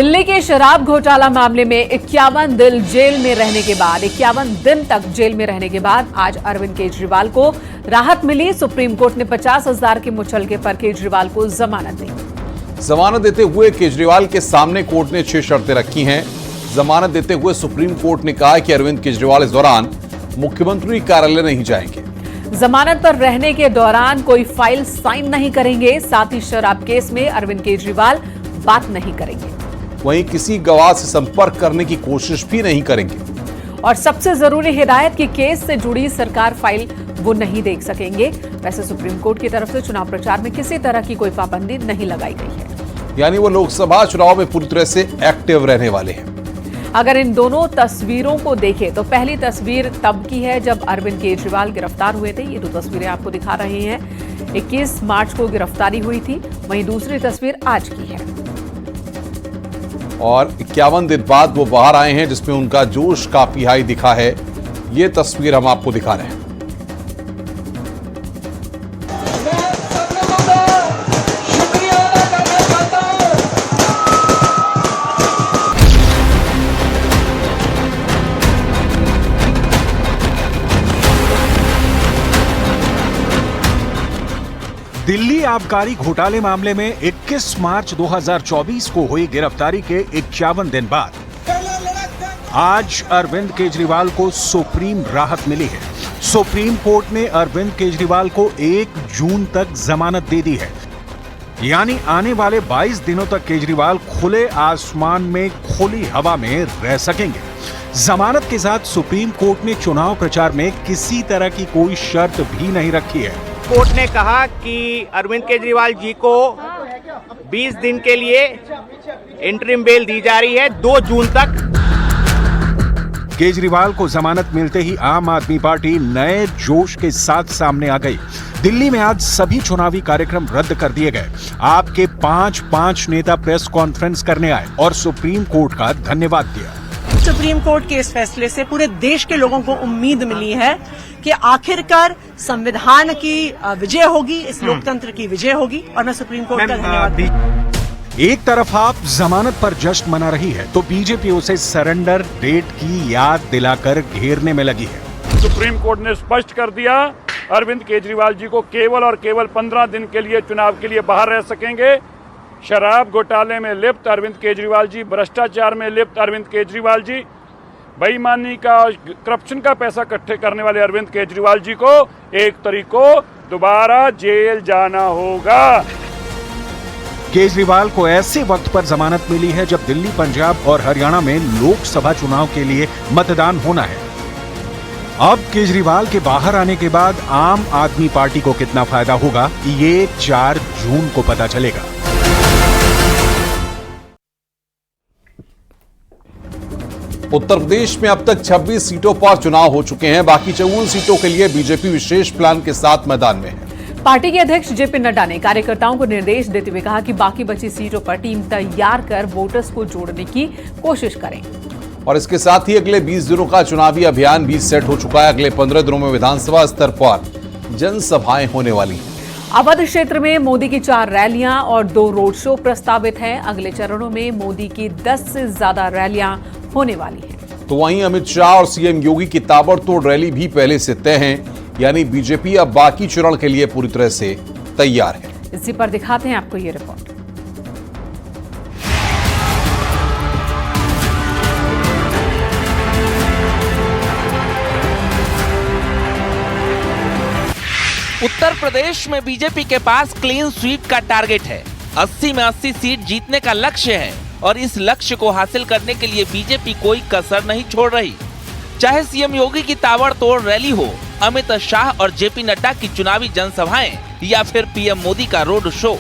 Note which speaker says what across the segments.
Speaker 1: दिल्ली के शराब घोटाला मामले में 51 दिन जेल में रहने के बाद 51 दिन तक जेल में रहने के बाद आज अरविंद केजरीवाल को राहत मिली। सुप्रीम कोर्ट ने 50,000 के मुचलके पर केजरीवाल को जमानत दी।
Speaker 2: जमानत देते हुए केजरीवाल के सामने कोर्ट ने 6 शर्तें रखी हैं। जमानत देते हुए सुप्रीम कोर्ट ने कहा कि अरविंद केजरीवाल इस दौरान मुख्यमंत्री कार्यालय नहीं जाएंगे।
Speaker 1: जमानत पर रहने के दौरान कोई फाइल साइन नहीं करेंगे। साथ ही शराब केस में अरविंद केजरीवाल बात नहीं करेंगे।
Speaker 2: वहीं किसी गवाह से संपर्क करने की कोशिश भी नहीं करेंगे।
Speaker 1: और सबसे जरूरी हिदायत कि केस से जुड़ी सरकार फाइल वो नहीं देख सकेंगे। वैसे सुप्रीम कोर्ट की तरफ से चुनाव प्रचार में किसी तरह की कोई पाबंदी नहीं लगाई गई है।
Speaker 2: यानी वो लोकसभा चुनाव में पूरी तरह से एक्टिव रहने वाले हैं।
Speaker 1: अगर इन दोनों तस्वीरों को देखें तो पहली तस्वीर तब की है जब अरविंद केजरीवाल गिरफ्तार हुए थे। ये 2 तस्वीरें आपको दिखा रहे हैं। 21 मार्च को गिरफ्तारी हुई थी। वहीं दूसरी तस्वीर आज की है
Speaker 2: और 51 दिन बाद वो बाहर आए हैं, जिसमें उनका जोश काफी हाई दिखा है। ये तस्वीर हम आपको दिखा रहे हैं।
Speaker 3: दिल्ली आबकारी घोटाले मामले में 21 मार्च 2024 को हुई गिरफ्तारी के 51 दिन बाद आज अरविंद केजरीवाल को सुप्रीम राहत मिली है। सुप्रीम कोर्ट ने अरविंद केजरीवाल को 1 जून तक जमानत दे दी है। यानी आने वाले 22 दिनों तक केजरीवाल खुले आसमान में खुली हवा में रह सकेंगे। जमानत के साथ सुप्रीम कोर्ट ने चुनाव प्रचार में किसी तरह की कोई शर्त भी नहीं रखी है।
Speaker 4: कोर्ट ने कहा कि अरविंद केजरीवाल जी को 20 दिन के लिए इंटरिम बेल दी जा रही है 2 जून तक।
Speaker 3: केजरीवाल को जमानत मिलते ही आम आदमी पार्टी नए जोश के साथ सामने आ गई। दिल्ली में आज सभी चुनावी कार्यक्रम रद्द कर दिए गए। आपके 5 नेता प्रेस कॉन्फ्रेंस करने आए और सुप्रीम कोर्ट का धन्यवाद दिया।
Speaker 5: सुप्रीम कोर्ट के इस फैसले से पूरे देश के लोगों को उम्मीद मिली है कि आखिरकार संविधान की विजय होगी, इस लोकतंत्र की विजय होगी और मैं सुप्रीम कोर्ट का धन्यवाद।
Speaker 3: एक तरफ आप जमानत पर जश्न मना रही है तो बीजेपी उसे सरेंडर डेट की याद दिलाकर घेरने में लगी है।
Speaker 6: सुप्रीम कोर्ट ने स्पष्ट कर दिया अरविंद केजरीवाल जी को केवल और केवल 15 दिन के लिए चुनाव के लिए बाहर रह सकेंगे। शराब घोटाले में लिप्त अरविंद केजरीवाल जी, भ्रष्टाचार में लिप्त अरविंद केजरीवाल जी, बेईमानी का करप्शन का पैसा इकट्ठे करने वाले अरविंद केजरीवाल जी को 1 तारीख को दोबारा जेल जाना होगा।
Speaker 3: केजरीवाल को ऐसे वक्त पर जमानत मिली है जब दिल्ली, पंजाब और हरियाणा में लोकसभा चुनाव के लिए मतदान होना है। अब केजरीवाल के बाहर आने के बाद आम आदमी पार्टी को कितना फायदा होगा, ये 4 जून को पता चलेगा।
Speaker 2: उत्तर प्रदेश में अब तक 26 सीटों पर चुनाव हो चुके हैं। बाकी 54 सीटों के लिए बीजेपी विशेष प्लान के साथ मैदान में है।
Speaker 1: पार्टी के अध्यक्ष जेपी नड्डा ने कार्यकर्ताओं को निर्देश देते हुए कहा कि बाकी बची सीटों पर टीम तैयार कर वोटर्स को जोड़ने की कोशिश करें।
Speaker 2: और इसके साथ ही अगले 20 दिनों का चुनावी अभियान भी सेट हो चुका है। अगले 15 दिनों में विधानसभा स्तर पर जनसभाएं होने वाली हैं।
Speaker 1: अवध क्षेत्र में मोदी की 4 रैलियां और 2 रोड शो प्रस्तावित हैं। अगले चरणों में मोदी की 10 से ज्यादा रैलियां होने वाली हैं।
Speaker 2: तो वहीं अमित शाह और सीएम योगी की ताबड़तोड़ रैली भी पहले से तय है। यानी बीजेपी अब बाकी चरण के लिए पूरी तरह से तैयार है।
Speaker 1: इसी पर दिखाते हैं आपको ये रिपोर्ट।
Speaker 7: उत्तर प्रदेश में बीजेपी के पास क्लीन स्वीप का टारगेट है। 80 में 80 सीट जीतने का लक्ष्य है और इस लक्ष्य को हासिल करने के लिए बीजेपी कोई कसर नहीं छोड़ रही। चाहे सीएम योगी की ताबड़तोड़ रैली हो, अमित शाह और जेपी नड्डा की चुनावी जनसभाएं या फिर पीएम मोदी का रोड शो।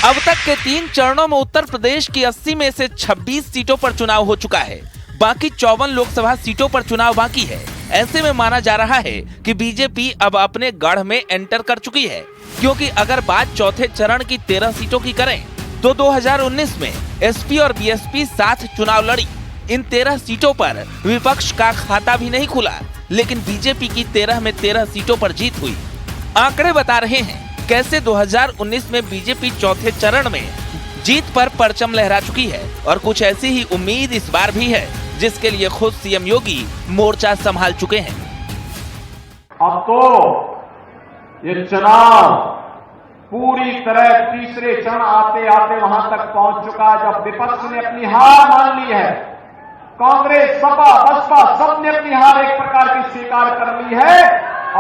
Speaker 7: अब तक के 3 चरणों में उत्तर प्रदेश की 80 में से 26 सीटों पर चुनाव हो चुका है। बाकी 54 लोकसभा सीटों पर चुनाव बाकी है। ऐसे में माना जा रहा है कि बीजेपी अब अपने गढ़ में एंटर कर चुकी है, क्योंकि अगर बात चौथे चरण की 13 सीटों की करें तो 2019 में एसपी और बीएसपी साथ चुनाव लड़ी। इन 13 सीटों पर विपक्ष का खाता भी नहीं खुला, लेकिन बीजेपी की 13 में 13 सीटों पर जीत हुई। आंकड़े बता रहे हैं कैसे 2019 में बीजेपी चौथे चरण में जीत पर परचम लहरा चुकी है और कुछ ऐसी ही उम्मीद इस बार भी है, जिसके लिए खुद सीएम योगी मोर्चा संभाल चुके हैं।
Speaker 8: अब तो ये चुनाव पूरी तरह तीसरे चरण आते आते वहां तक पहुंच चुका, जब विपक्ष ने अपनी हार मान ली है। कांग्रेस, सपा, बसपा सबने अपनी हार एक प्रकार की स्वीकार कर ली है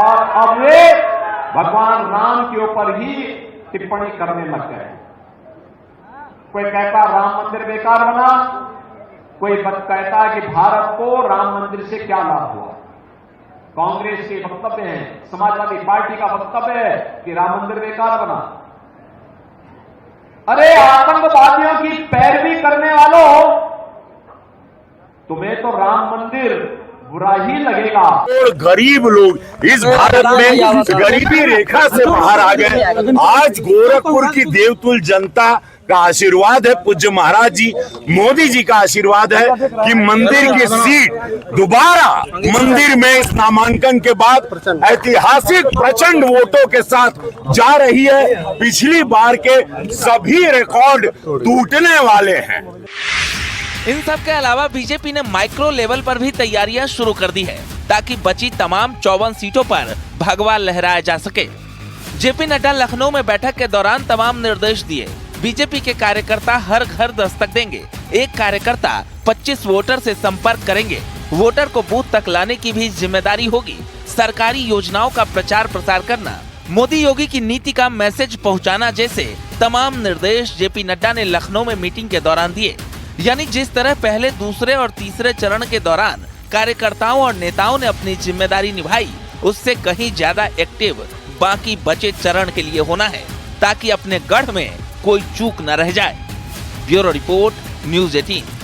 Speaker 8: और अब वे भगवान राम के ऊपर ही टिप्पणी करने लग गए। कोई कहता राम मंदिर बेकार बना, कोई कहता कि भारत को राम मंदिर से क्या लाभ हुआ। कांग्रेस के वक्तव्य है, समाजवादी पार्टी का वक्तव्य है कि राम मंदिर बेकार बना। अरे आतंकवादियों की पैरवी करने वालों, तुम्हें तो राम मंदिर बुरा ही लगेगा।
Speaker 9: और गरीब लोग इस भारत में गरीबी रेखा से बाहर आ गए। आज गोरखपुर की देवतुल जनता का आशीर्वाद है, पूज्य महाराज जी मोदी जी का आशीर्वाद है कि मंदिर की सीट दोबारा मंदिर में इस नामांकन के बाद ऐतिहासिक प्रचंड वोटों के साथ जा रही है। पिछली बार के सभी रिकॉर्ड टूटने वाले हैं।
Speaker 7: इन सब के अलावा बीजेपी ने माइक्रो लेवल पर भी तैयारियां शुरू कर दी है, ताकि बची तमाम 54 सीटों पर भगवा लहराया जा सके। जेपी नड्डा लखनऊ में बैठक के दौरान तमाम निर्देश दिए। बीजेपी के कार्यकर्ता हर घर दस्तक देंगे। एक कार्यकर्ता 25 वोटर से संपर्क करेंगे। वोटर को बूथ तक लाने की भी जिम्मेदारी होगी। सरकारी योजनाओं का प्रचार प्रसार करना, मोदी योगी की नीति का मैसेज पहुंचाना जैसे तमाम निर्देश जेपी नड्डा ने लखनऊ में मीटिंग के दौरान दिए। यानी जिस तरह पहले, दूसरे और तीसरे चरण के दौरान कार्यकर्ताओं और नेताओं ने अपनी जिम्मेदारी निभाई, उससे कहीं ज्यादा एक्टिव बाकी बचे चरण के लिए होना है, ताकि अपने गढ़ में कोई चूक न रह जाए। Bureau report, news 18।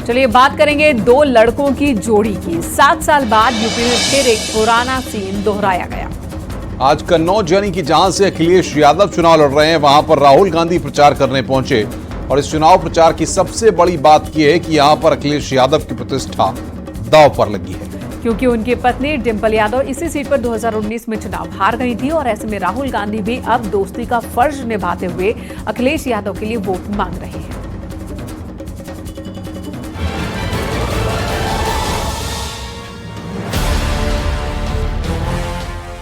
Speaker 1: चलिए बात करेंगे दो लड़कों की जोड़ी की। 7 साल बाद यूपी में फिर एक पुराना सीन दोहराया गया।
Speaker 2: आज कन्नौज यानी कि जहां से अखिलेश यादव चुनाव लड़ रहे हैं, वहां पर राहुल गांधी प्रचार करने पहुंचे और इस चुनाव प्रचार की सबसे बड़ी बात यह है कि यहां पर अखिलेश यादव की प्रतिष्ठा दांव पर लगी है,
Speaker 1: क्योंकि उनकी पत्नी डिंपल यादव इसी सीट पर 2019 में चुनाव हार गई थी और ऐसे में राहुल गांधी भी अब दोस्ती का फर्ज निभाते हुए अखिलेश यादव के लिए वोट मांग रहे हैं।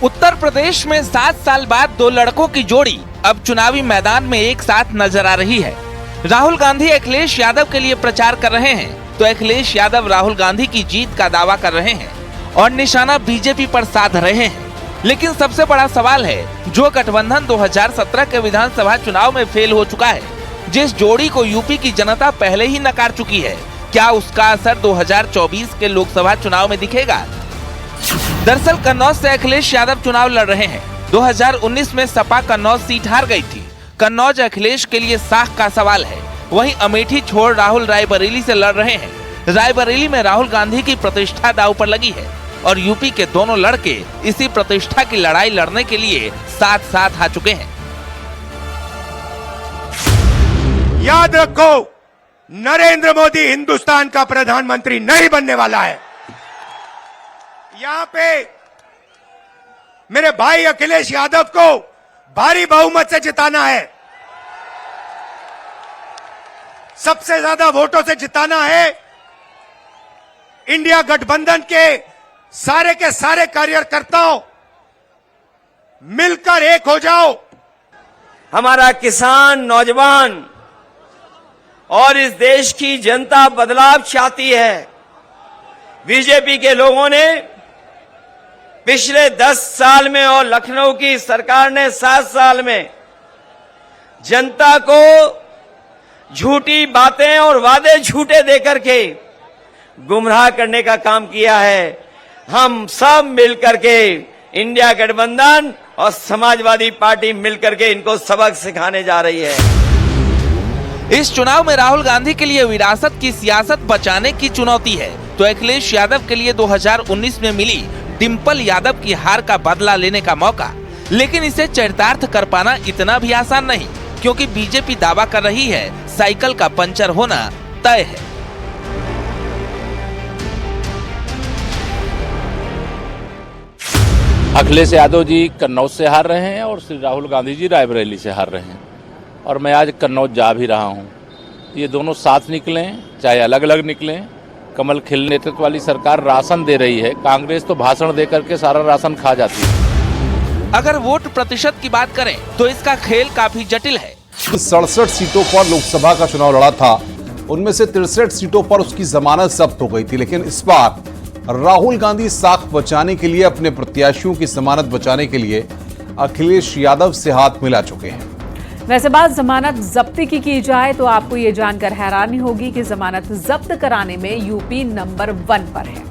Speaker 7: उत्तर प्रदेश में 7 साल बाद दो लड़कों की जोड़ी अब चुनावी मैदान में एक साथ नजर आ रही है। राहुल गांधी अखिलेश यादव के लिए प्रचार कर रहे हैं, तो अखिलेश यादव राहुल गांधी की जीत का दावा कर रहे हैं और निशाना बीजेपी पर साध रहे हैं। लेकिन सबसे बड़ा सवाल है, जो गठबंधन 2017 के विधानसभा चुनाव में फेल हो चुका है, जिस जोड़ी को यूपी की जनता पहले ही नकार चुकी है, क्या उसका असर 2024 के लोकसभा चुनाव में दिखेगा? दरअसल कन्नौज से अखिलेश यादव चुनाव लड़ रहे हैं। 2019 में सपा कन्नौज सीट हार गई थी। कन्नौज अखिलेश के लिए साख का सवाल है। वहीं अमेठी छोड़ राहुल रायबरेली से लड़ रहे हैं। रायबरेली में राहुल गांधी की प्रतिष्ठा दांव पर लगी है और यूपी के दोनों लड़के इसी प्रतिष्ठा की लड़ाई लड़ने के लिए साथ साथ आ चुके हैं।
Speaker 9: याद रखो, नरेंद्र मोदी हिंदुस्तान का प्रधानमंत्री नहीं बनने वाला है। यहां पे मेरे भाई अखिलेश यादव को भारी बहुमत से जिताना है, सबसे ज्यादा वोटों से जिताना है। इंडिया गठबंधन के सारे कार्यकर्ताओं मिलकर एक हो जाओ।
Speaker 10: हमारा किसान, नौजवान और इस देश की जनता बदलाव चाहती है। बीजेपी के लोगों ने पिछले 10 साल में और लखनऊ की सरकार ने 7 साल में जनता को झूठी बातें और वादे झूठे देकर के गुमराह करने का काम किया है। हम सब मिलकर के, इंडिया गठबंधन और समाजवादी पार्टी मिलकर के इनको सबक सिखाने जा रही है।
Speaker 7: इस चुनाव में राहुल गांधी के लिए विरासत की सियासत बचाने की चुनौती है, तो अखिलेश यादव के लिए 2019 में मिली डिंपल यादव की हार का बदला लेने का मौका। लेकिन इसे चरितार्थ कर पाना इतना भी आसान नहीं, क्योंकि बीजेपी दावा कर रही है साइकिल का पंचर होना तय है।
Speaker 11: अखिलेश यादव जी कन्नौज से हार रहे हैं और श्री राहुल गांधी जी रायबरेली से हार रहे हैं, और मैं आज कन्नौज जा भी रहा हूं। ये दोनों साथ निकलें चाहे अलग अलग निकलें, कमल खिल नेतृत्व वाली सरकार राशन दे रही है, कांग्रेस तो भाषण दे करके सारा राशन खा जाती है।
Speaker 7: अगर वोट प्रतिशत की बात करें तो इसका खेल काफी जटिल है।
Speaker 2: 67 सीटों पर लोकसभा का चुनाव लड़ा था, उनमें से 63 सीटों पर उसकी जमानत जब्त हो गई थी, लेकिन इस बार राहुल गांधी साख बचाने के लिए, अपने प्रत्याशियों की जमानत बचाने के लिए अखिलेश यादव से हाथ मिला चुके हैं।
Speaker 1: वैसे बात जमानत जब्ती की जाए तो आपको ये जानकर हैरानी होगी कि जमानत जब्त कराने में यूपी नंबर 1 पर है।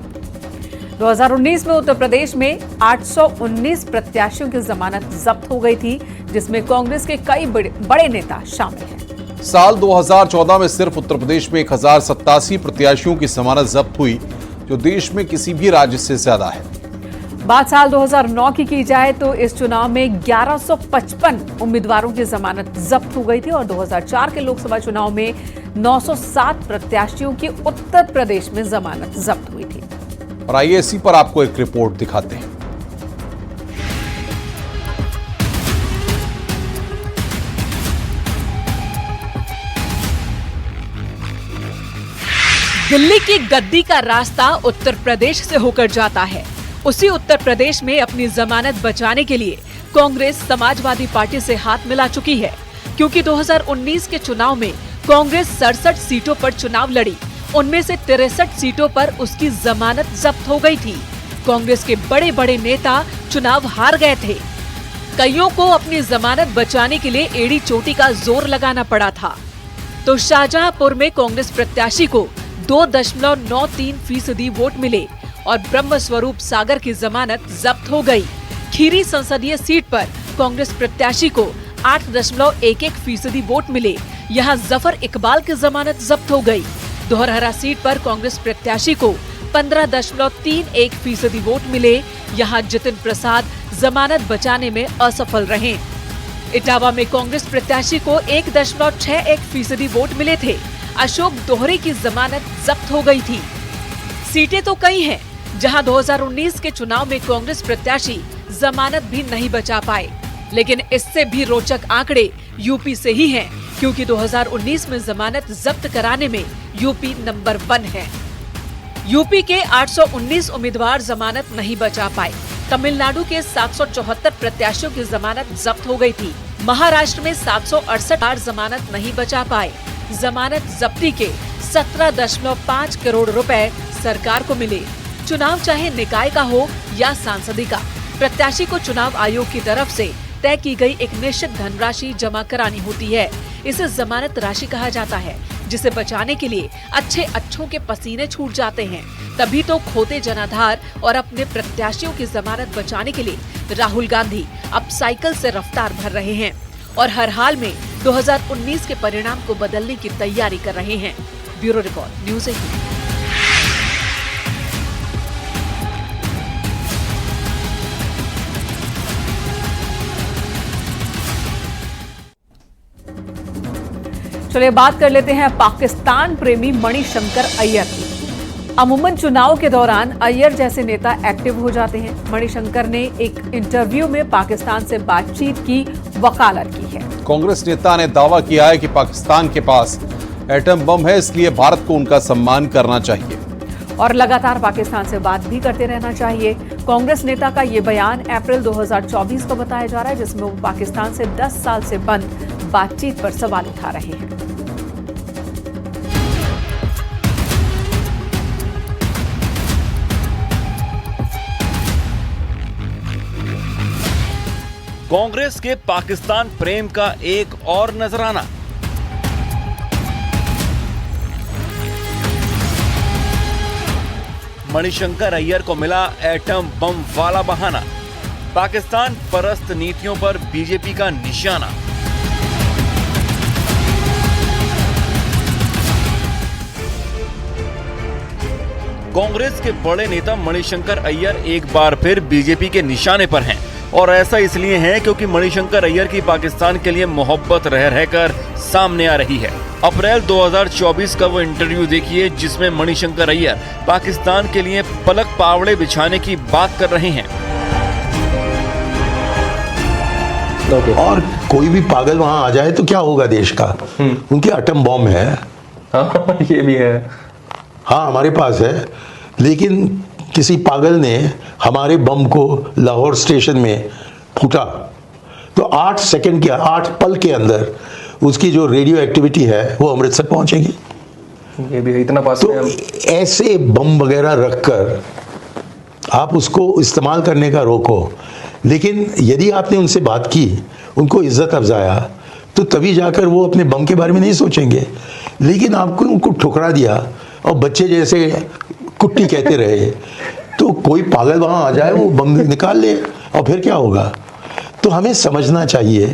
Speaker 1: 2019 में उत्तर प्रदेश में 819 प्रत्याशियों की जमानत जब्त हो गई थी, जिसमें कांग्रेस के कई बड़े नेता शामिल हैं।
Speaker 2: साल 2014 में सिर्फ उत्तर प्रदेश में 1087 प्रत्याशियों की जमानत जब्त हुई, जो देश में किसी भी राज्य से ज्यादा है।
Speaker 1: बात साल 2009 की जाए तो इस चुनाव में 1155 उम्मीदवारों की जमानत जब्त हो गई थी और 2004 के लोकसभा चुनाव में 907 प्रत्याशियों की उत्तर प्रदेश में जमानत जब्त हुई थी।
Speaker 2: और आइए इसी पर आपको एक रिपोर्ट दिखाते हैं।
Speaker 1: दिल्ली की गद्दी का रास्ता उत्तर प्रदेश से होकर जाता है। उसी उत्तर प्रदेश में अपनी जमानत बचाने के लिए कांग्रेस समाजवादी पार्टी से हाथ मिला चुकी है, क्योंकि 2019 के चुनाव में कांग्रेस 67 सीटों पर चुनाव लड़ी, उनमें से 63 सीटों पर उसकी जमानत जब्त हो गई थी। कांग्रेस के बड़े बड़े नेता चुनाव हार गए थे। कईयों को अपनी जमानत बचाने के लिए एड़ी चोटी का जोर लगाना पड़ा था। तो शाहजहांपुर में कांग्रेस प्रत्याशी को 2.93% वोट मिले और ब्रह्म स्वरूप सागर की जमानत जब्त हो गई। खीरी संसदीय सीट पर कांग्रेस प्रत्याशी को 8.11% वोट मिले, यहां जफर इकबाल की जमानत जब्त हो गई। दोहरहरा सीट पर कांग्रेस प्रत्याशी को 15.31% वोट मिले, यहां जितिन प्रसाद जमानत बचाने में असफल रहे। इटावा में कांग्रेस प्रत्याशी को 1.61% वोट मिले थे, अशोक दोहरे की जमानत जब्त हो गई थी। सीटें तो कई हैं, जहां 2019 के चुनाव में कांग्रेस प्रत्याशी जमानत भी नहीं बचा पाए, लेकिन इससे भी रोचक आंकड़े यूपी से ही हैं, क्योंकि 2019 में जमानत जब्त कराने में यूपी नंबर 1 है। यूपी के 819 उम्मीदवार जमानत नहीं बचा पाए। तमिलनाडु के 774 प्रत्याशियों की जमानत जब्त हो गई थी। महाराष्ट्र में 768 जमानत नहीं बचा पाए। जमानत जब्ती के 17.5 करोड़ रुपए सरकार को मिले। चुनाव चाहे निकाय का हो या सांसदी का, प्रत्याशी को चुनाव आयोग की तरफ से तय की गई एक निश्चित धनराशि जमा करानी होती है। इसे जमानत राशि कहा जाता है, जिसे बचाने के लिए अच्छों के पसीने छूट जाते हैं। तभी तो खोते जनाधार और अपने प्रत्याशियों की जमानत बचाने के लिए राहुल गांधी अब साइकिल से रफ्तार भर रहे हैं और हर हाल में 2019 के परिणाम को बदलने की तैयारी कर रहे हैं। Bureau report, news 18। चलिए बात कर लेते हैं पाकिस्तान प्रेमी मणिशंकर अय्यर की। अमूमन चुनाव के दौरान अय्यर जैसे नेता एक्टिव हो जाते हैं। मणिशंकर ने एक इंटरव्यू में पाकिस्तान से बातचीत की वकालत की है।
Speaker 2: कांग्रेस नेता ने दावा किया है कि पाकिस्तान के पास एटम बम है, इसलिए भारत को उनका सम्मान करना चाहिए
Speaker 1: और लगातार पाकिस्तान से बात भी करते रहना चाहिए। कांग्रेस नेता का ये बयान अप्रैल 2024 का बताया जा रहा है, जिसमें वो पाकिस्तान से 10 साल से बंद बातचीत पर सवाल उठा रहे हैं।
Speaker 12: कांग्रेस के पाकिस्तान प्रेम का एक और नजराना। मणिशंकर अय्यर को मिला एटम बम वाला बहाना। पाकिस्तान परस्त नीतियों पर बीजेपी का निशाना। कांग्रेस के बड़े नेता मणिशंकर अय्यर एक बार फिर बीजेपी के निशाने पर हैं। और ऐसा इसलिए है क्योंकि मणिशंकर अय्यर की पाकिस्तान के लिए मोहब्बत रह रहकर सामने आ रही है। अप्रैल 2024 का वो इंटरव्यू देखिए जिसमें मणिशंकर अय्यर पाकिस्तान के लिए पलक पावड़े बिछाने की बात कर रहे हैं।
Speaker 13: और कोई भी पागल वहां आ जाए तो क्या होगा देश का? उनके एटम बॉम्ब है।
Speaker 14: हाँ, ये भी है।
Speaker 13: हाँ, हमारे पास है, लेकिन किसी पागल ने हमारे बम को लाहौर स्टेशन में फूटा तो 8 सेकंड के 8 पल के अंदर उसकी जो रेडियो एक्टिविटी है वो अमृतसर पहुंचेगी।
Speaker 14: ये भी है, इतना पास
Speaker 13: तो ऐसे बम वगैरह रखकर आप उसको इस्तेमाल करने का रोको। लेकिन यदि आपने उनसे बात की, उनको इज्जत अफजाया, तो तभी जाकर वो अपने बम के बारे में नहीं सोचेंगे। लेकिन आपको उनको ठुकरा दिया और बच्चे जैसे कुट्टी कहते रहे, तो कोई पागल वहां आ जाए वो बम निकाल ले और फिर क्या होगा? तो हमें समझना चाहिए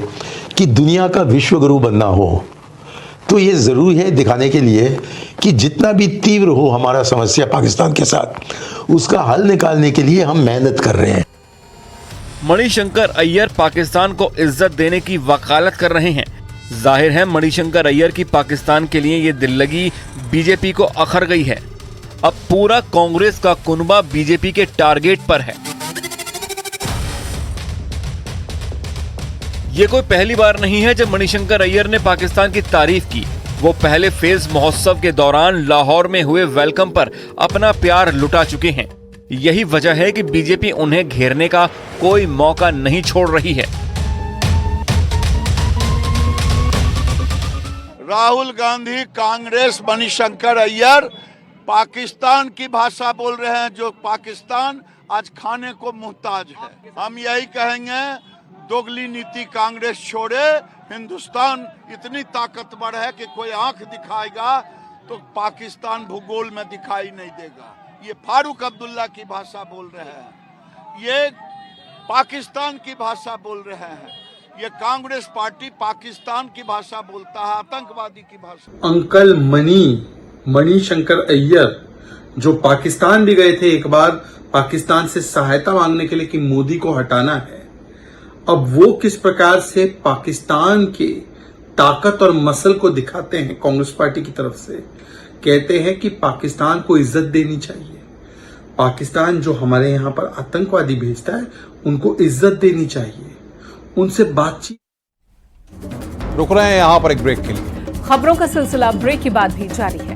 Speaker 13: कि दुनिया का विश्व गुरु बनना हो तो ये जरूरी है दिखाने के लिए कि जितना भी तीव्र हो हमारा समस्या पाकिस्तान के साथ, उसका हल निकालने के लिए हम मेहनत कर रहे हैं।
Speaker 12: मणिशंकर अय्यर पाकिस्तान को इज्जत देने की वकालत कर रहे हैं। जाहिर है मणिशंकर अय्यर की पाकिस्तान के लिए ये दिल लगी बीजेपी को अखर गई है। अब पूरा कांग्रेस का कुनबा बीजेपी के टारगेट पर है। ये कोई पहली बार नहीं है जब मणिशंकर अय्यर ने पाकिस्तान की तारीफ की। वो पहले फेज महोत्सव के दौरान लाहौर में हुए वेलकम पर अपना प्यार लुटा चुके हैं। यही वजह है कि बीजेपी उन्हें घेरने का कोई मौका नहीं छोड़ रही है।
Speaker 15: राहुल गांधी, कांग्रेस, मणिशंकर अय्यर पाकिस्तान की भाषा बोल रहे हैं, जो पाकिस्तान आज खाने को मुहताज है। हम यही कहेंगे, दोगली नीति कांग्रेस छोड़े। हिंदुस्तान इतनी ताकतवर है कि कोई आंख दिखाएगा तो पाकिस्तान भूगोल में दिखाई नहीं देगा। ये फारूक अब्दुल्ला की भाषा बोल रहे हैं, ये पाकिस्तान की भाषा बोल रहे हैं। ये कांग्रेस पार्टी पाकिस्तान की भाषा बोलता है, आतंकवादी की भाषा।
Speaker 16: अंकल मणिशंकर अय्यर जो पाकिस्तान भी गए थे एक बार पाकिस्तान से सहायता मांगने के लिए कि मोदी को हटाना है, अब वो किस प्रकार से पाकिस्तान के ताकत और मसल को दिखाते हैं कांग्रेस पार्टी की तरफ से। कहते हैं कि पाकिस्तान को इज्जत देनी चाहिए, पाकिस्तान जो हमारे यहाँ पर आतंकवादी भेजता है उनको इज्जत देनी चाहिए, उनसे बातचीत।
Speaker 2: रुक रहे हैं यहाँ पर एक ब्रेक के लिए।
Speaker 1: खबरों का सिलसिला ब्रेक के बाद भी जारी है।